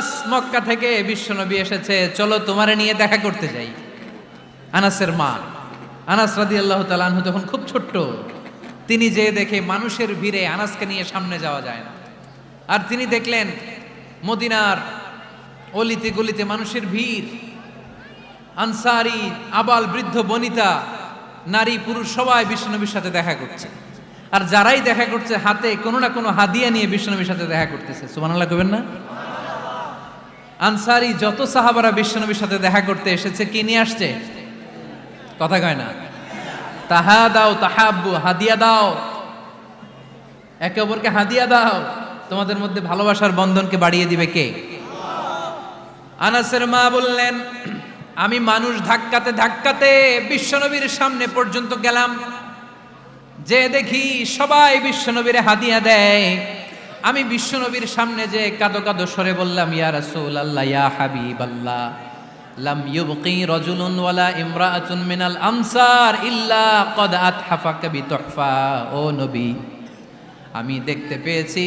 আনাস মক্কা থেকে বিশ্বনবী এসেছে, চলো তোমারে নিয়ে দেখা করতে যাই। আনাসের মা আনাস রাদিয়াল্লাহু তাআলা আনহু তখন খুব ছোট্ট। তিনি যে দেখে মানুষের ভিড়ে আনাসকে নিয়ে সামনে যাওয়া যায় না। আর তিনি দেখলেন মদিনার অলিতে গলিতে মানুষের ভিড়, আনসারি আবাল বৃদ্ধ বনিতা নারী পুরুষ সবাই বিশ্বনবীর সাথে দেখা করছে। আর যারাই দেখা করছে হাতে কোনো না কোনো হাদিয়া নিয়ে বিশ্বনবীর সাথে দেখা করতেছে। সুবহানাল্লাহ কইবেন না? আনসারি যত সাহাবারা বিশ্বনবীর সাথে দেখা করতে এসেছে কি নিয়ে আসছে? কথা কয় না? তাহাদাও তাহাব্বু, হাদিয়া দাও, একে অপরকে হাদিয়া দাও। তোমাদের মধ্যে ভালোবাসার বন্ধনকে বাড়িয়ে দিবে কে? আনাসের মা বললেন, আমি মানুষ ধাক্কাতে ধাক্কাতে বিশ্বনবীর সামনে পর্যন্ত গেলাম, যে দেখি সবাই বিশ্বনবীর হাদিয়া দেয়। আমি বিশ্বনবীর সামনে যে কাঁদো কাঁদো স্বরে বললাম, ইয়া রাসূলুল্লাহ ইয়া হাবিবাল্লাহ, লাম ইউবকি রাজুলুন ওয়ালা ইমরাআতুন মিনাল আনসার ইল্লা ক্বাদ আতহাফাকা বিতুহফা। ও নবী, আমি দেখতে পেয়েছি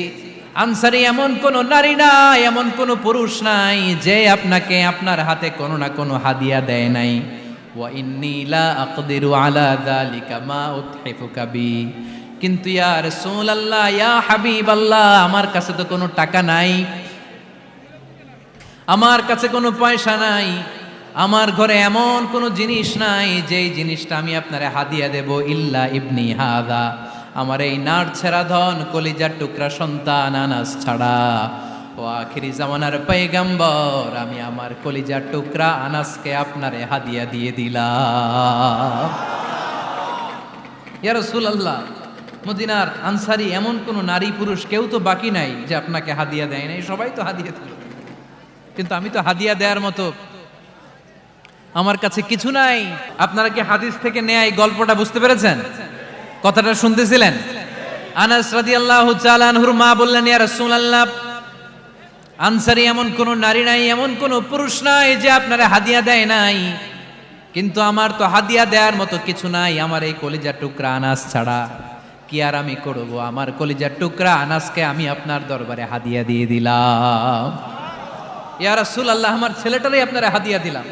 আনসারী এমন কোন নারী নাই, এমন কোন পুরুষ নাই যে আপনাকে আপনার হাতে কোনো না কোনো হাদিয়া দেয় নাই। ওয়া ইন্নী লা আকদিরু আলা যালিকা মা উতহিফুকা বি। কিন্তু ইয়া রাসূলুল্লাহ ইয়া হাবিবাল্লাহ, আমার কাছে তো কোনো টাকা নাই, আমার কাছে কোনো পয়সা নাই, আমার ঘরে এমন কোনো জিনিস নাই যেই জিনিসটা আমি আপনারে হাদিয়া দেব ইল্লা ইবনি হাদা, আমার এই নাড় ছেঁড়া ধন কলিজার টুকরা সন্তান আনাস ছাড়া। ও আখিরি জামানার পয়গম্বর, আমি আমার কলিজার টুকরা আনাসকে আপনারে হাদিয়া দিয়ে দিলাম। ইয়া রাসূলুল্লাহ, মদিনার আনসারী এমন কোন নারী পুরুষ কেউ তো বাকি নাই যে আপনাকে হাদিয়া দেয় নাই, সবাই তো হাদিয়া দিল, কিন্তু আমি তো হাদিয়া দেওয়ার মতো আমার কাছে কিছু নাই। আপনারা কি হাদিস থেকে নেয়া এই গল্পটা বুঝতে পেরেছেন? কথাটা শুনতেছিলেন? আনাস রাদিয়াল্লাহু তাআলা আনহুর মা বললেন, ইয়া রাসূলুল্লাহ, আনসারী এমন কোন নারী নাই, এমন কোন পুরুষ নাই যে আপনারা হাদিয়া দেয় নাই, কিন্তু আমার তো হাদিয়া দেওয়ার মতো কিছু নাই আমার এই কলিজার টুকরা আনাস ছাড়া। কি আর আমি করব, আমার কলিজার টুকরা আনাসকে আমি আপনার দরবারে হাদিয়া দিয়ে দিলাম। ইয়া রাসূলুল্লাহ, আমার ছেলেটারই আপনারা হাদিয়া দিলাম।